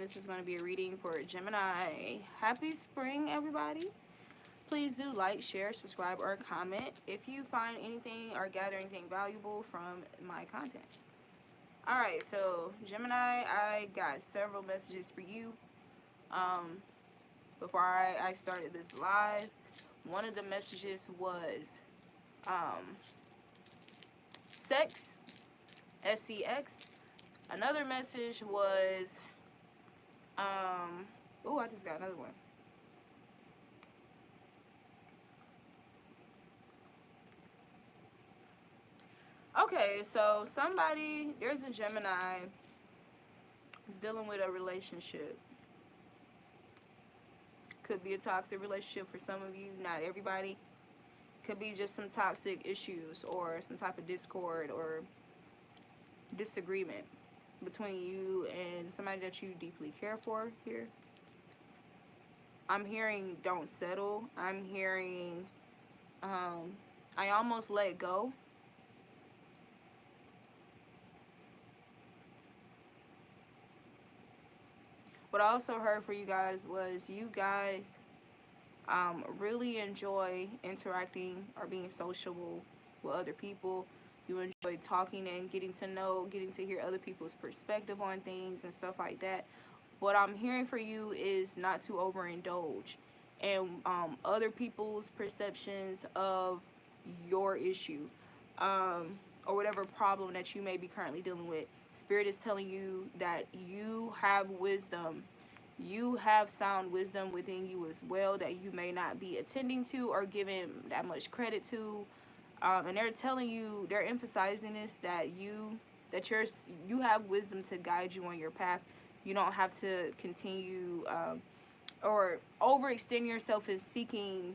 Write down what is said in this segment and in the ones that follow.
this is going to be a reading for Gemini. Happy spring, everybody. Please do like, share, subscribe, or comment if you find anything or gather anything valuable from my content. Alright, so Gemini, I got several messages for you. Before I started this live, one of the messages was sex, SCX. Another message was, oh, I just got another one. Okay, so there's a Gemini who's dealing with a relationship. Could be a toxic relationship for some of you, not everybody. Could be just some toxic issues or some type of discord or disagreement between you and somebody that you deeply care for here. I'm hearing don't settle. I'm hearing I almost let go. What I also heard for you guys was you guys really enjoy interacting or being sociable with other people. You enjoy talking and getting to hear other people's perspective on things and stuff like that. What I'm hearing for you is not to overindulge and other people's perceptions of your issue or whatever problem that you may be currently dealing with. Spirit is telling you that you have wisdom. You have sound wisdom within you as well that you may not be attending to or giving that much credit to. And they're telling you, they're emphasizing this, that you have wisdom to guide you on your path. You don't have to continue or overextend yourself in seeking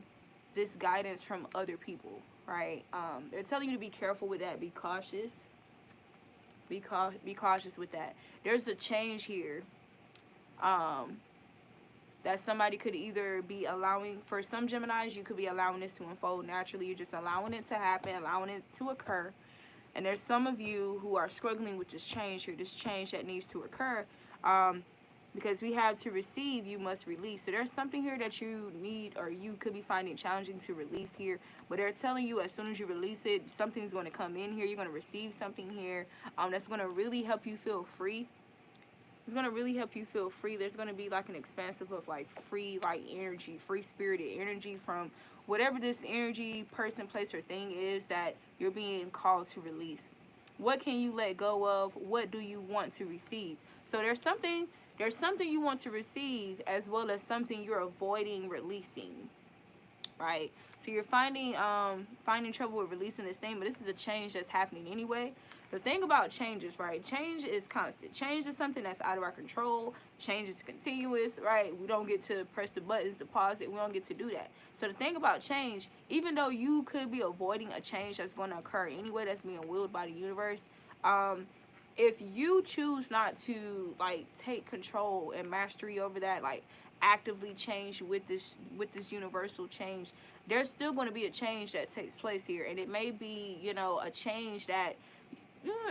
this guidance from other people, right? They're telling you to be careful with that. Be cautious. Be cautious with that. There's a change here that somebody could either be allowing. For some Geminis, you could be allowing this to unfold naturally. You're just allowing it to happen, allowing it to occur. And there's some of you who are struggling with this change here, this change that needs to occur. Because we have to receive, you must release. So there's something here that you need or you could be finding challenging to release here. But they're telling you as soon as you release it, something's going to come in here. You're going to receive something here that's going to really help you feel free. It's going to really help you feel free. There's going to be like an expansive of like free like energy, free spirited energy from whatever this energy, person, place, or thing is that you're being called to release. What can you let go of? What do you want to receive? So there's something you want to receive as well as something you're avoiding releasing, right? So you're finding trouble with releasing this thing, but this is a change that's happening anyway. The thing about change is, right, change is constant. Change is something that's out of our control. Change is continuous, right? We don't get to press the buttons to pause it. We don't get to do that. So the thing about change, even though you could be avoiding a change that's going to occur anyway, that's being willed by the universe, if you choose not to like take control and mastery over that, like actively change with this universal change, there's still going to be a change that takes place here, and it may be, you know, a change that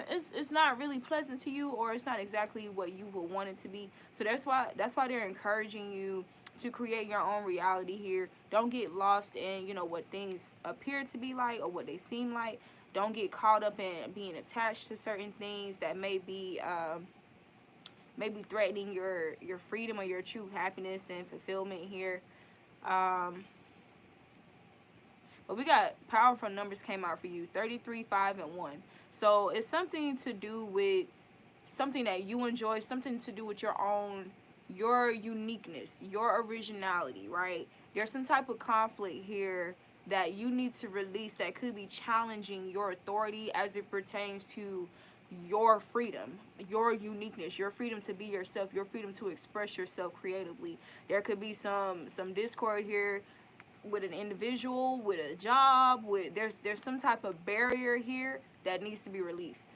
it's not really pleasant to you, or it's not exactly what you would want it to be. So that's why they're encouraging you to create your own reality here. Don't get lost in, you know, what things appear to be like or what they seem like. Don't get caught up in being attached to certain things that may be threatening your freedom or your true happiness and fulfillment here. But we got powerful numbers came out for you: 33, 5, and 1. So it's something to do with something that you enjoy, something to do with your uniqueness, your originality, right? There's some type of conflict here that you need to release that could be challenging your authority as it pertains to your freedom, your uniqueness, your freedom to be yourself, your freedom to express yourself creatively. There could be some discord here with an individual, with a job, with there's some type of barrier here that needs to be released.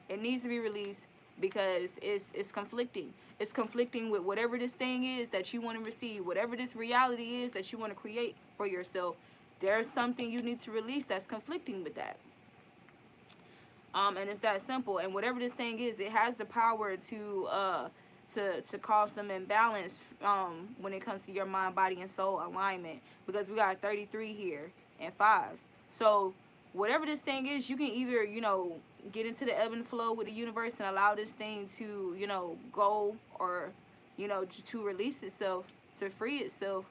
It needs to be released because it's conflicting. It's conflicting with whatever this thing is that you want to receive, whatever this reality is that you want to create for yourself. There's something you need to release that's conflicting with that. And it's that simple. And whatever this thing is, it has the power to to cause some imbalance when it comes to your mind, body, and soul alignment, because we got 33 here and 5. So whatever this thing is, you can either, you know, get into the ebb and flow with the universe and allow this thing to, you know, go, or, you know, to release itself, to free itself,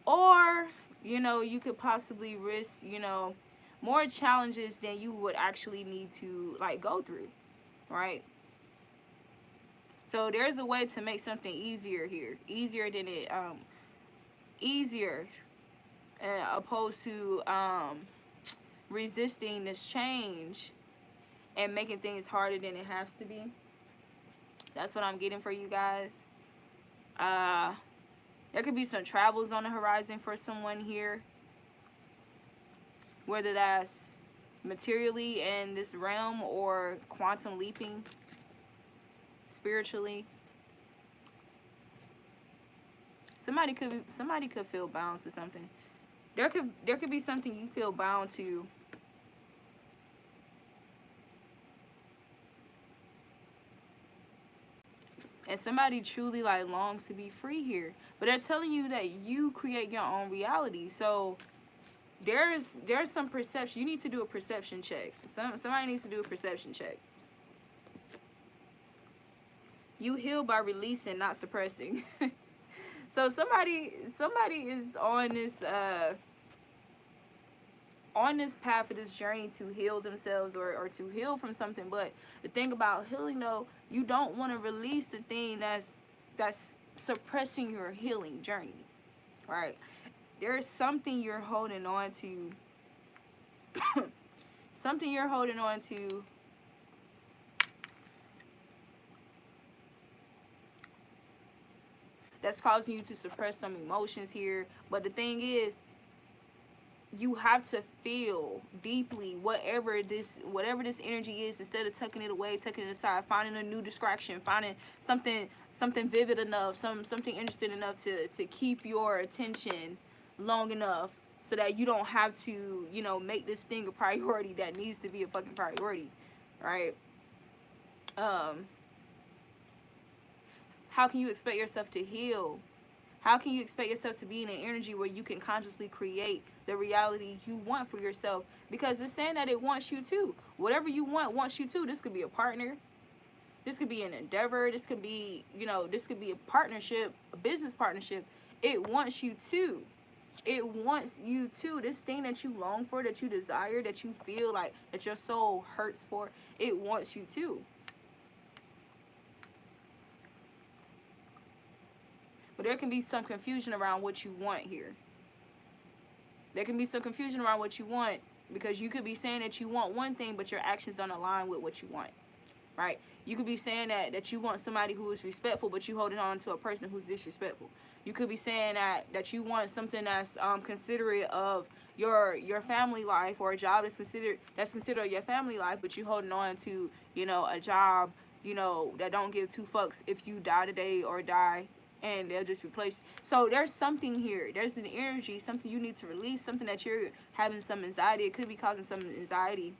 or, you know, you could possibly risk, you know, more challenges than you would actually need to, like, go through, right? So there's a way to make something easier here, easier than it, easier, opposed to resisting this change and making things harder than it has to be. That's what I'm getting for you guys. There could be some travels on the horizon for someone here, whether that's materially in this realm or quantum leaping spiritually. Somebody could feel bound to something. There could be something you feel bound to. And somebody truly, like, longs to be free here. But they're telling you that you create your own reality. So there's some perception. You need to do a perception check. Somebody needs to do a perception check. You heal by releasing, not suppressing. So somebody is on this path of this journey to heal themselves, or to heal from something. But the thing about healing, though, you don't want to release the thing that's suppressing your healing journey, right? There's something you're holding on to. Something you're holding on to that's causing you to suppress some emotions here. But the thing is, you have to feel deeply whatever this energy is, instead of tucking it away, tucking it aside, finding a new distraction, finding something vivid enough, something interesting enough to keep your attention long enough so that you don't have to, you know, make this thing a priority that needs to be a fucking priority, right? How can you expect yourself to heal? How can you expect yourself to be in an energy where you can consciously create the reality you want for yourself? Because it's saying that it wants you to. Whatever you want wants you to. This could be a partner. This could be an endeavor. This could be, you know, this could be a partnership, a business partnership. It wants you to. It wants you to. This thing that you long for, that you desire, that you feel like, that your soul hurts for, it wants you to. But there can be some confusion around what you want here. There can be some confusion around what you want, because you could be saying that you want one thing, but your actions don't align with what you want, right? You could be saying that you want somebody who is respectful, but you holding on to a person who's disrespectful. You could be saying that you want something that's considerate of your family life, or a job that's considered your family life, but you holding on to, you know, a job, you know, that don't give two fucks if you die today or die, and they'll just replace. So there's something here. There's an energy, something you need to release, something that you're having some anxiety. It could be causing some anxiety.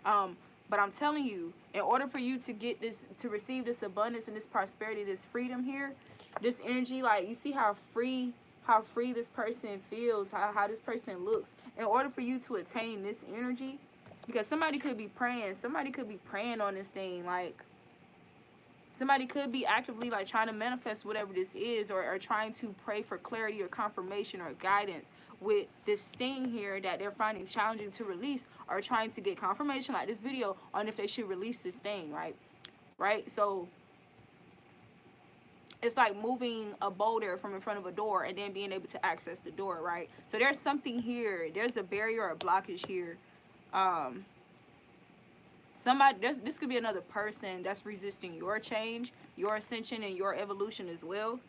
But I'm telling you, in order for you to get this, to receive this abundance and this prosperity, this freedom here, this energy, like, you see how free this person feels, how this person looks. In order for you to attain this energy, because somebody could be praying on this thing, like, somebody could be actively, like, trying to manifest whatever this is, or trying to pray for clarity or confirmation or guidance with this thing here that they're finding challenging to release, or trying to get confirmation, like this video, on if they should release this thing, right? So it's like moving a boulder from in front of a door and then being able to access the door, right? So there's something here. There's a barrier or a blockage here. This could be another person that's resisting your change, your ascension, and your evolution as well.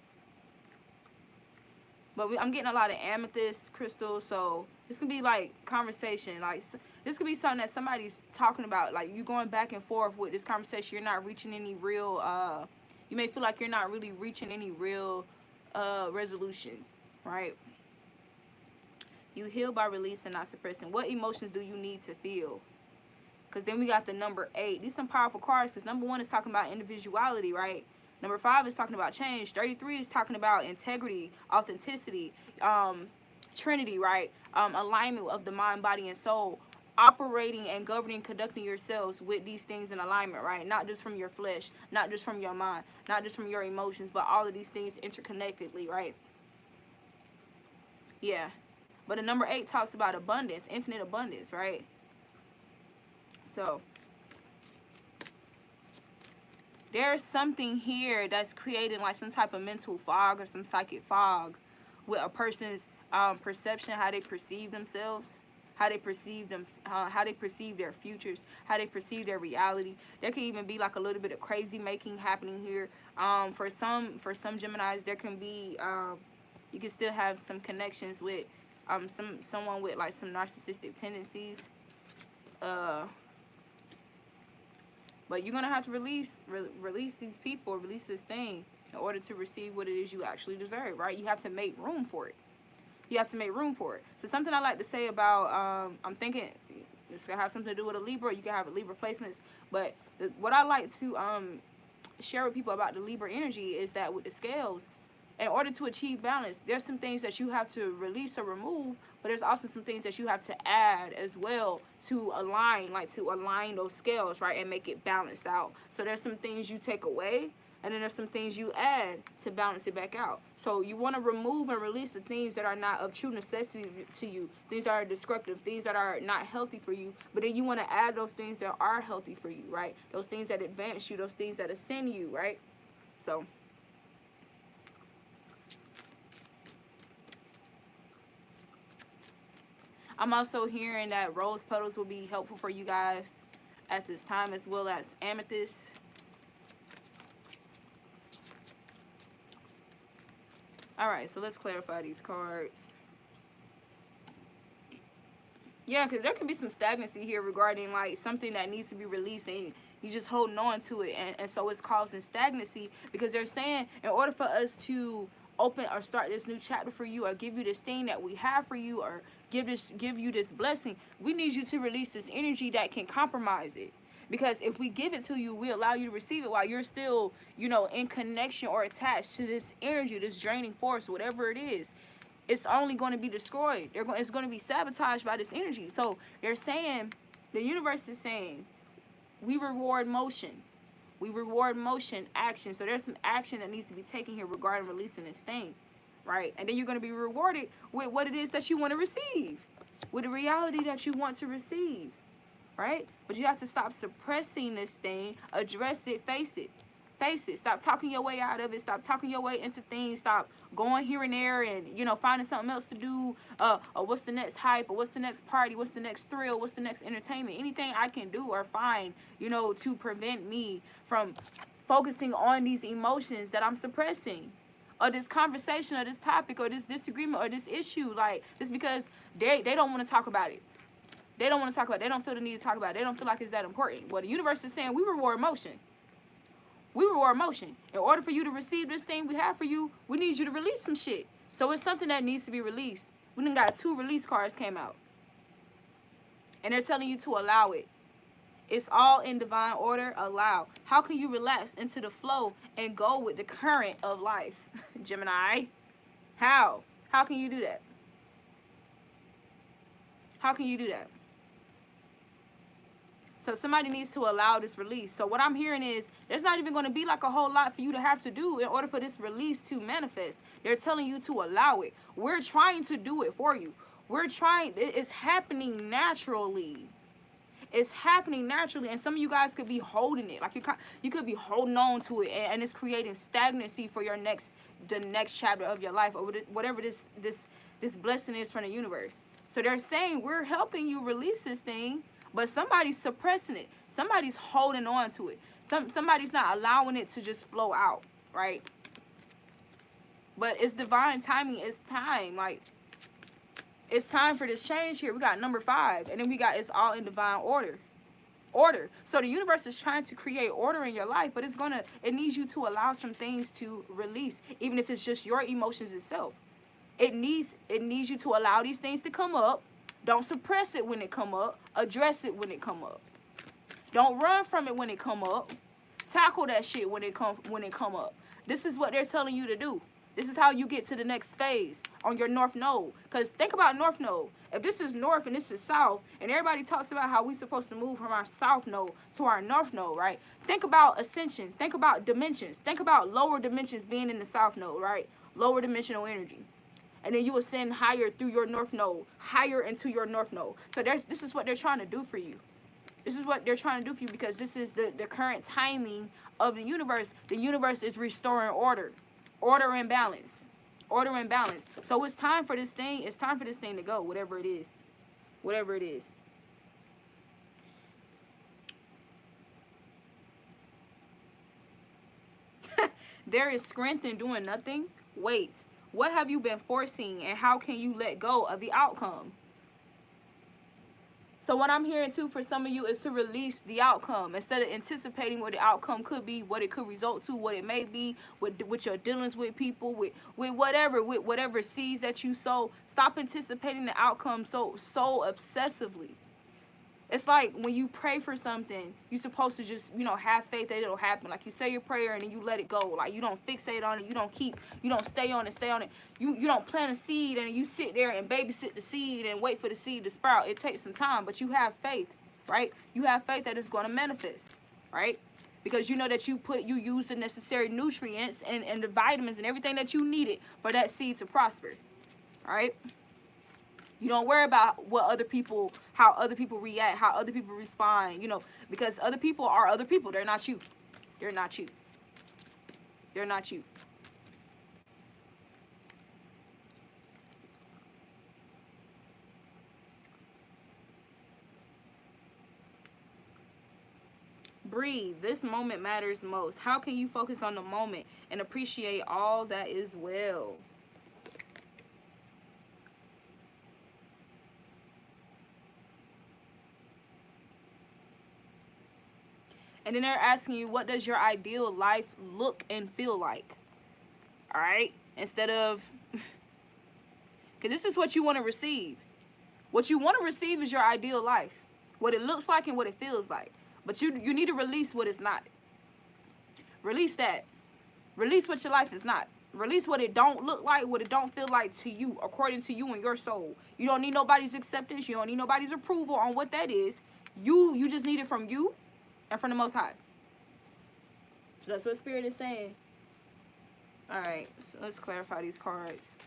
But I'm getting a lot of amethyst crystals, so this could be like conversation. Like, this could be something that somebody's talking about. Like, you going back and forth with this conversation. You're not reaching any real. You may feel like you're not really reaching any real resolution, right? You heal by releasing, not suppressing. What emotions do you need to feel? Because then we got the number 8. These are some powerful cards, because number 1 is talking about individuality, right? Number 5 is talking about change. 33 is talking about integrity, authenticity, trinity, right? Alignment of the mind, body, and soul. Operating and governing, conducting yourselves with these things in alignment, right? Not just from your flesh, not just from your mind, not just from your emotions, but all of these things interconnectedly, right? Yeah. But the number 8 talks about abundance, infinite abundance, right? So there's something here that's creating like some type of mental fog or some psychic fog with a person's perception, how they perceive themselves, how they perceive them, how they perceive their futures, how they perceive their reality. There can even be like a little bit of crazy making happening here. For some Geminis, there can be you can still have some connections with someone with like some narcissistic tendencies. But you're gonna have to release these people, release this thing in order to receive what it is you actually deserve, right? You have to make room for it. You have to make room for it. So something I like to say about, I'm thinking it's gonna have something to do with a Libra. You can have a Libra placements, but what I like to share with people about the Libra energy is that with the scales, in order to achieve balance, there's some things that you have to release or remove, but there's also some things that you have to add as well to align those scales, right, and make it balanced out. So there's some things you take away, and then there's some things you add to balance it back out. So you want to remove and release the things that are not of true necessity to you, things that are destructive, things that are not healthy for you, but then you want to add those things that are healthy for you, right? Those things that advance you, those things that ascend you, right? So I'm also hearing that rose petals will be helpful for you guys at this time, as well as amethyst. Alright, so let's clarify these cards. Yeah, because there can be some stagnancy here regarding like something that needs to be released and you just holding on to it, and so it's causing stagnancy, because they're saying in order for us to open or start this new chapter for you, or give you this thing that we have for you, or give you this blessing, we need you to release this energy that can compromise it. Because if we give it to you, we allow you to receive it while you're still, you know, in connection or attached to this energy, this draining force, whatever it is, it's only going to be destroyed. It's going to be sabotaged by this energy. So they're saying, the universe is saying, we reward motion. We reward motion, action. So there's some action that needs to be taken here regarding releasing this thing, right? And then you're going to be rewarded with what it is that you want to receive, with the reality that you want to receive, right? But you have to stop suppressing this thing, address it, face it. Face it. Stop talking your way out of it. Stop talking your way into things. Stop going here and there and, you know, finding something else to do. Or what's the next hype? Or what's the next party? What's the next thrill? What's the next entertainment? Anything I can do or find, you know, to prevent me from focusing on these emotions that I'm suppressing, or this conversation, or this topic, or this disagreement, or this issue. Like, just because they don't want to talk about it. They don't want to talk about it. They don't feel the need to talk about it. They don't feel like it's that important. Well, the universe is saying we reward emotion. We reward motion. In order for you to receive this thing we have for you, we need you to release some shit. So it's something that needs to be released. We done got 2 release cards came out. And they're telling you to allow it. It's all in divine order. Allow. How can you relax into the flow and go with the current of life, Gemini? How? How can you do that? How can you do that? So somebody needs to allow this release. So what I'm hearing is there's not even going to be like a whole lot for you to have to do in order for this release to manifest. They're telling you to allow it. We're trying to do it for you. We're trying. It's happening naturally. It's happening naturally. And some of you guys could be holding it. Like you could be holding on to it. And it's creating stagnancy for the next chapter of your life, or whatever this blessing is from the universe. So they're saying we're helping you release this thing, but somebody's suppressing it. Somebody's holding on to it. Somebody's not allowing it to just flow out, right? But it's divine timing. It's time. Like, it's time for this change here. We got number 5. And then we got it's all in divine order. Order. So the universe is trying to create order in your life, but it needs you to allow some things to release, even if it's just your emotions itself. It needs you to allow these things to come up. Don't suppress it when it come up. Address it when it come up. Don't run from it when it come up. Tackle that shit when it come up. This is what they're telling you to do. This is how you get to the next phase on your North Node. Because think about North Node. If this is North and this is South, and everybody talks about how we're supposed to move from our South Node to our North Node, right? Think about ascension. Think about dimensions. Think about lower dimensions being in the South Node, right? Lower dimensional energy. And then you ascend higher through your North Node, higher into your North Node. So this is what they're trying to do for you. This is what they're trying to do for you, because this is the current timing of the universe. The universe is restoring order. Order and balance. Order and balance. So it's time for this thing. It's time for this thing to go, whatever it is. Whatever it is. There is strength in doing nothing. Wait. What have you been forcing, and how can you let go of the outcome? So what I'm hearing too for some of you is to release the outcome instead of anticipating what the outcome could be, what it could result to, what it may be, with your dealings with people, with whatever seeds that you sow. Stop anticipating the outcome so obsessively. It's like when you pray for something, you're supposed to just, have faith that it'll happen. Like you say your prayer and then you let it go. Like you don't fixate on it. You don't stay on it. You don't plant a seed and you sit there and babysit the seed and wait for the seed to sprout. It takes some time, but you have faith, right? You have faith that it's going to manifest, right? Because you know that you use the necessary nutrients and the vitamins and everything that you needed for that seed to prosper, all right? You don't worry about how other people react, how other people respond, because other people are other people. They're not you. They're not you. They're not you. Breathe. This moment matters most. How can you focus on the moment and appreciate all that is well? And then they're asking you, what does your ideal life look and feel like? All right? Instead of, because this is what you want to receive. What you want to receive is your ideal life. What it looks like and what it feels like. But you need to release what it's not. Release that. Release what your life is not. Release what it don't look like, what it don't feel like to you, according to you and your soul. You don't need nobody's acceptance. You don't need nobody's approval on what that is. You just need it from you and from the Most High. So that's what Spirit is saying. All right, so let's clarify these cards.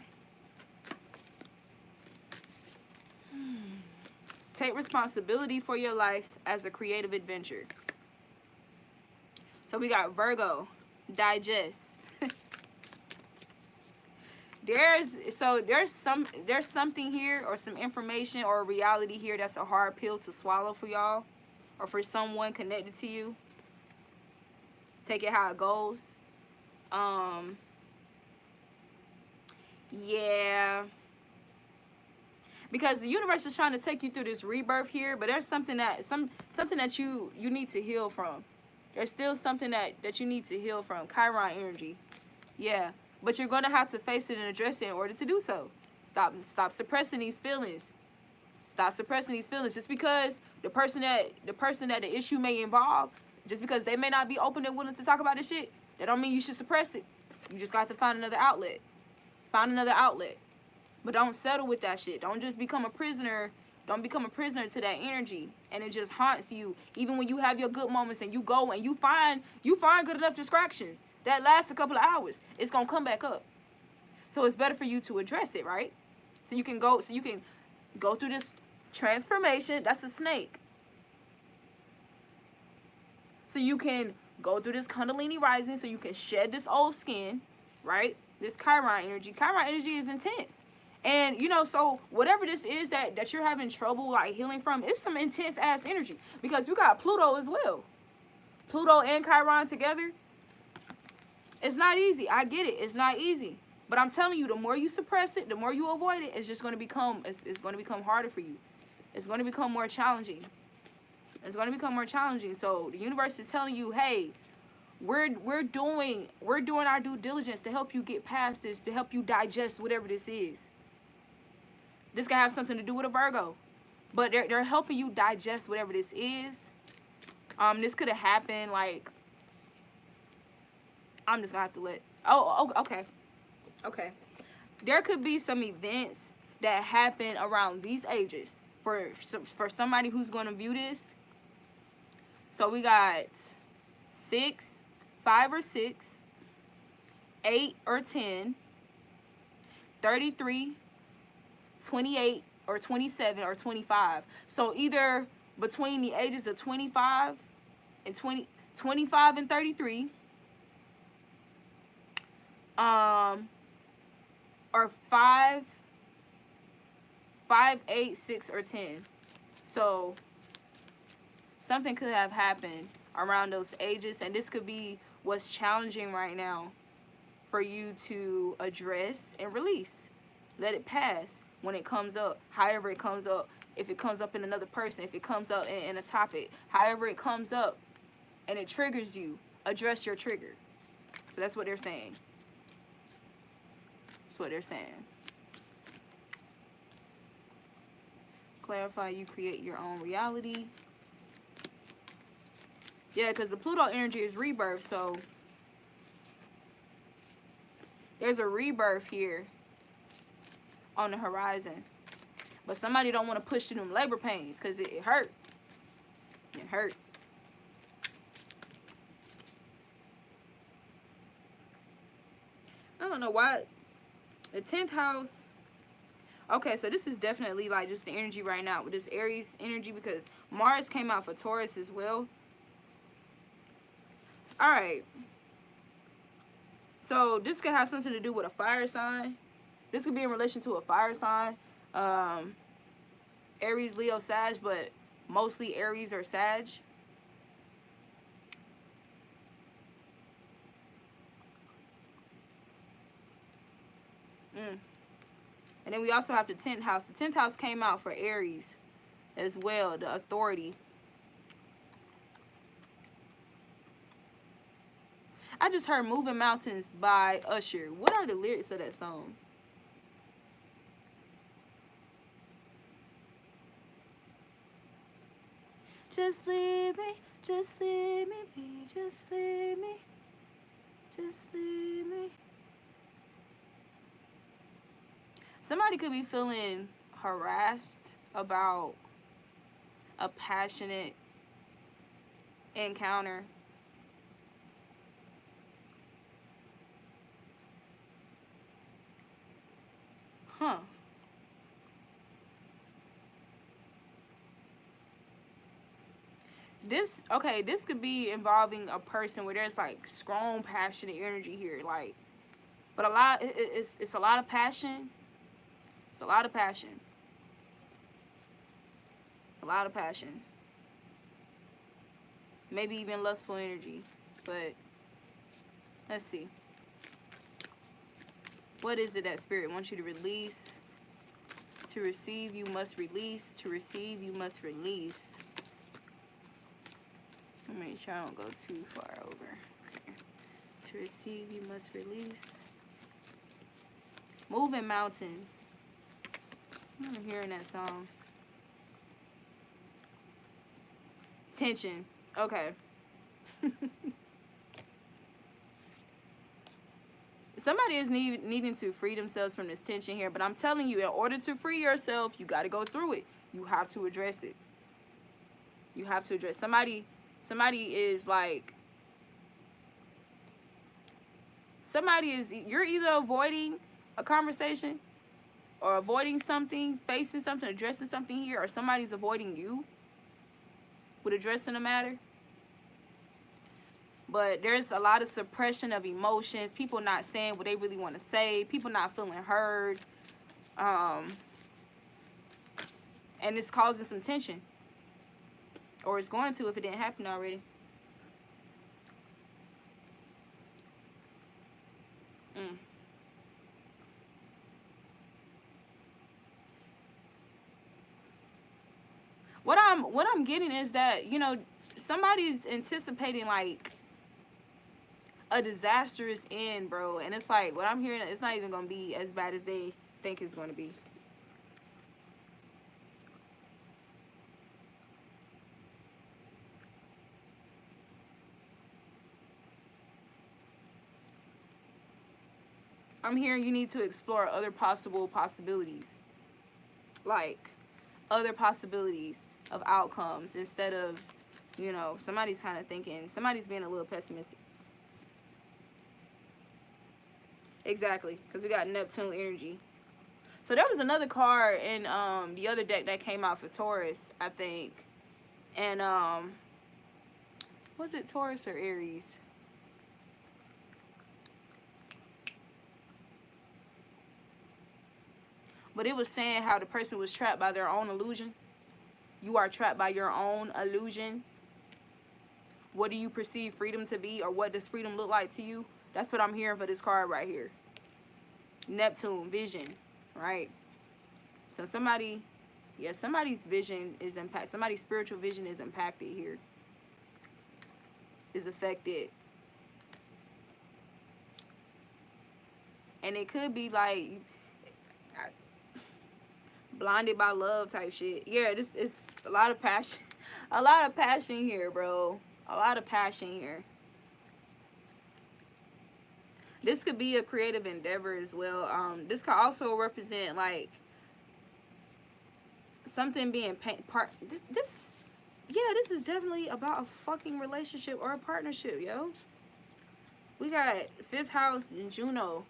Take responsibility for your life as a creative adventure. So we got Virgo, digest. There's something here, or some information or reality here that's a hard pill to swallow for y'all, or for someone connected to you. Take it how it goes. Yeah. Because the universe is trying to take you through this rebirth here, but there's something that you need to heal from. There's still something that you need to heal from. Chiron energy. Yeah. But you're gonna have to face it and address it in order to do so. Stop suppressing these feelings. Stop suppressing these feelings. Just because the person that the issue may involve, just because they may not be open and willing to talk about this shit, that don't mean you should suppress it. You just got to find another outlet. Find another outlet. But don't settle with that shit. Don't just become a prisoner. Don't become a prisoner to that energy, and it just haunts you. Even when you have your good moments and you go and you find good enough distractions that last a couple of hours, it's gonna come back up. So it's better for you to address it, right? So you can go through this transformation. That's a snake. So you can go through this Kundalini rising, so you can shed this old skin, right? This Chiron energy. Chiron energy is intense. And, so whatever this is that you're having trouble, like, healing from, it's some intense-ass energy. Because you got Pluto as well. Pluto and Chiron together. It's not easy. I get it. It's not easy. But I'm telling you, the more you suppress it, the more you avoid it, it's just going to become, it's going to become harder for you. It's going to become more challenging. It's going to become more challenging. So the universe is telling you, hey, we're doing our due diligence to help you get past this, to help you digest whatever this is. This can have something to do with a Virgo, but they're helping you digest whatever this is. This could have happened like I'm just gonna have to let. Oh, okay, okay. There could be some events that happen around these ages for somebody who's going to view this. So we got 6, 5 or 6, 8 or 10, 33, 28 or 27 or 25. So either between the ages of 25 and 25 and 33, or 5, 8, 6, or 10. So something could have happened around those ages, and this could be what's challenging right now for you to address and release. Let it pass when it comes up, however it comes up. If it comes up in another person, if it comes up in a topic, however it comes up and it triggers you, address your trigger. So that's what they're saying. That's what they're saying. Clarify, you create your own reality. Yeah, because the Pluto energy is rebirth, so there's a rebirth here on the horizon. But somebody don't want to push through them labor pains because it hurt. It hurt. I don't know why. The 10th house. Okay, so this is definitely like just the energy right now with this Aries energy, because Mars came out for Taurus as well. Alright. So this could have something to do with a fire sign. This could be in relation to a fire sign. Aries, Leo, Sag, but mostly Aries or Sag. And then we also have the 10th house. The 10th house came out for Aries as well, the authority. I just heard Moving Mountains by Usher. What are the lyrics of that song? Just leave me, just leave me be, just leave me, just leave me. Somebody could be feeling harassed about a passionate encounter. Huh. This could be involving a person where there's like strong passionate energy here, like, but it's a lot of passion. It's a lot of passion. A lot of passion. Maybe even lustful energy. But let's see. What is it that Spirit wants you to release? To receive, you must release. To receive, you must release. Let me make sure I don't go too far over. Okay. To receive, you must release. Moving Mountains. I'm hearing that song. Tension. Okay. Somebody is needing to free themselves from this tension here, but I'm telling you, in order to free yourself, you got to go through it. You have to address it. You have to address. Somebody is like, you're either avoiding a conversation or avoiding something, facing something, addressing something here, or somebody's avoiding you with addressing a matter. But there's a lot of suppression of emotions, people not saying what they really want to say, people not feeling heard, and it's causing some tension. Or it's going to if it didn't happen already. What I'm getting is that, you know, somebody's anticipating like a disastrous end, bro, and it's like what I'm hearing, it's not even gonna be as bad as they think it's gonna be. I'm hearing you need to explore other possibilities. Like, other possibilities of outcomes instead of, you know, somebody's kind of thinking, somebody's being a little pessimistic. Exactly, because we got Neptune energy. So there was another card in the other deck that came out for Taurus, I think. And was it Taurus or Aries? But it was saying how the person was trapped by their own illusion. You are trapped by your own illusion. What do you perceive freedom to be, or what does freedom look like to you? That's what I'm hearing for this card right here. Neptune, vision, right? So somebody, yeah, somebody's vision is impacted. Somebody's spiritual vision is impacted here. Is affected. And it could be like blinded by love type shit. Yeah, this is a lot of passion. A lot of passion here, bro. A lot of passion here. This could be a creative endeavor as well. This could also represent like something being this is definitely about a fucking relationship or a partnership, yo. We got 5th house and Juno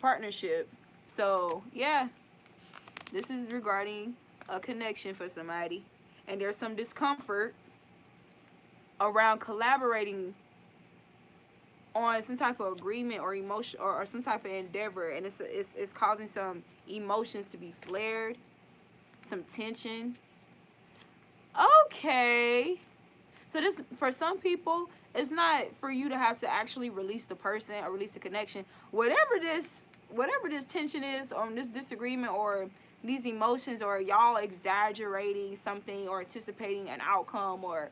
partnership. So yeah, this is regarding a connection for somebody, and there's some discomfort around collaborating on some type of agreement or emotion or some type of endeavor, and it's causing some emotions to be flared, some tension. Okay, so this, for some people, it's not for you to have to actually release the person or release the connection. Whatever this tension is, or this disagreement, or these emotions, or y'all exaggerating something or anticipating an outcome, or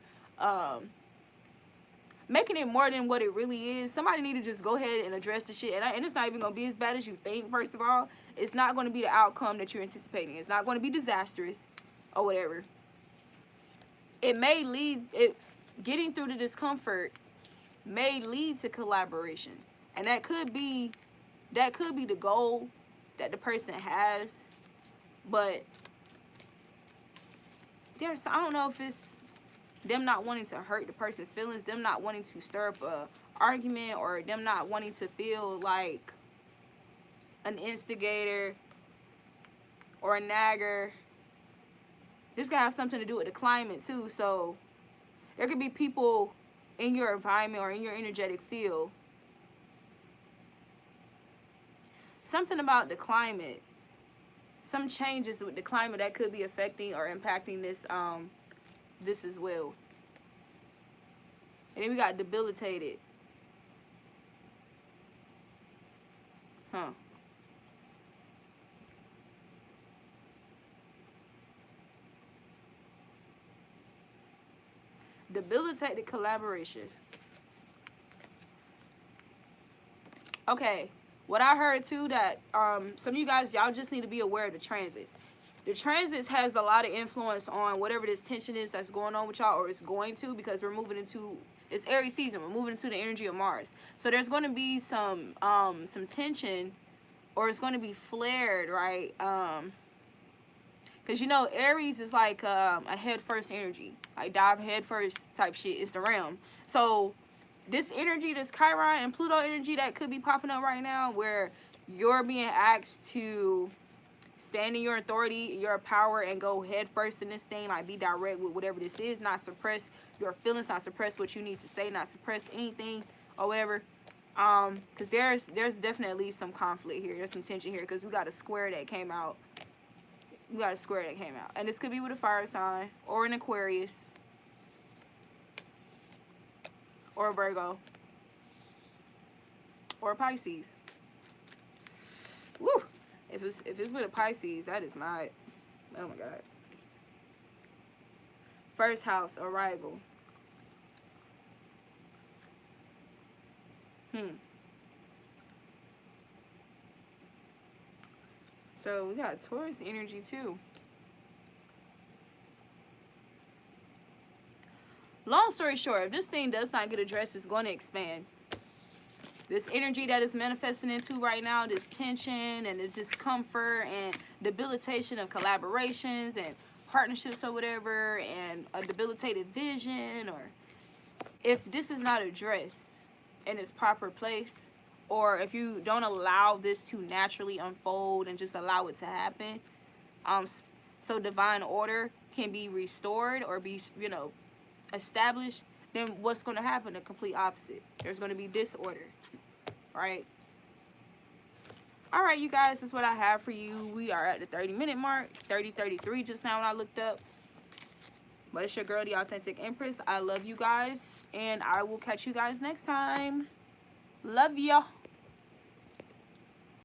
making it more than what it really is. Somebody need to just go ahead and address the shit. And it's not even going to be as bad as you think, first of all. It's not going to be the outcome that you're anticipating. It's not going to be disastrous or whatever. It may lead, getting through the discomfort may lead to collaboration. And that could be the goal that the person has. But I don't know if it's them not wanting to hurt the person's feelings, them not wanting to stir up a argument, or them not wanting to feel like an instigator or a nagger. This could have something to do with the climate too. So there could be people in your environment or in your energetic field. Something about the climate. Some changes with the climate that could be affecting or impacting this as well. And then we got debilitated. Huh. Debilitated collaboration. Okay. What I heard too, that some of you guys, y'all just need to be aware of the transits. The transits has a lot of influence on whatever this tension is that's going on with y'all, or it's going to, because we're moving into, it's Aries season. We're moving into the energy of Mars. So there's going to be some tension, or it's going to be flared, right? Because, you know, Aries is like a head first energy, like dive head first type shit. It's the realm. So this energy, this Chiron and Pluto energy that could be popping up right now, where you're being asked to stand in your authority, your power, and go head first in this thing, like be direct with whatever this is, not suppress your feelings, not suppress what you need to say, not suppress anything or whatever. Because there's definitely some conflict here. There's some tension here, because we got a square that came out. We got a square that came out. And this could be with a fire sign, or an Aquarius, or a Virgo, or a Pisces. Woo! If it's with a Pisces, that is not, oh my God. First house, arrival. So we got Taurus energy too. Long story short, if this thing does not get addressed, it's going to expand. This energy that is manifesting into right now, this tension and the discomfort and debilitation of collaborations and partnerships or whatever, and a debilitated vision, or if this is not addressed in its proper place, or if you don't allow this to naturally unfold and just allow it to happen, so divine order can be restored or be, you know, established, then what's going to happen? The complete opposite. There's going to be disorder, right? All right, you guys, that's what I have for you. We are at the 30-minute mark, 30:33 just now when I looked up. But it's your girl, the Authentic Empress. I love you guys, and I will catch you guys next time. Love ya.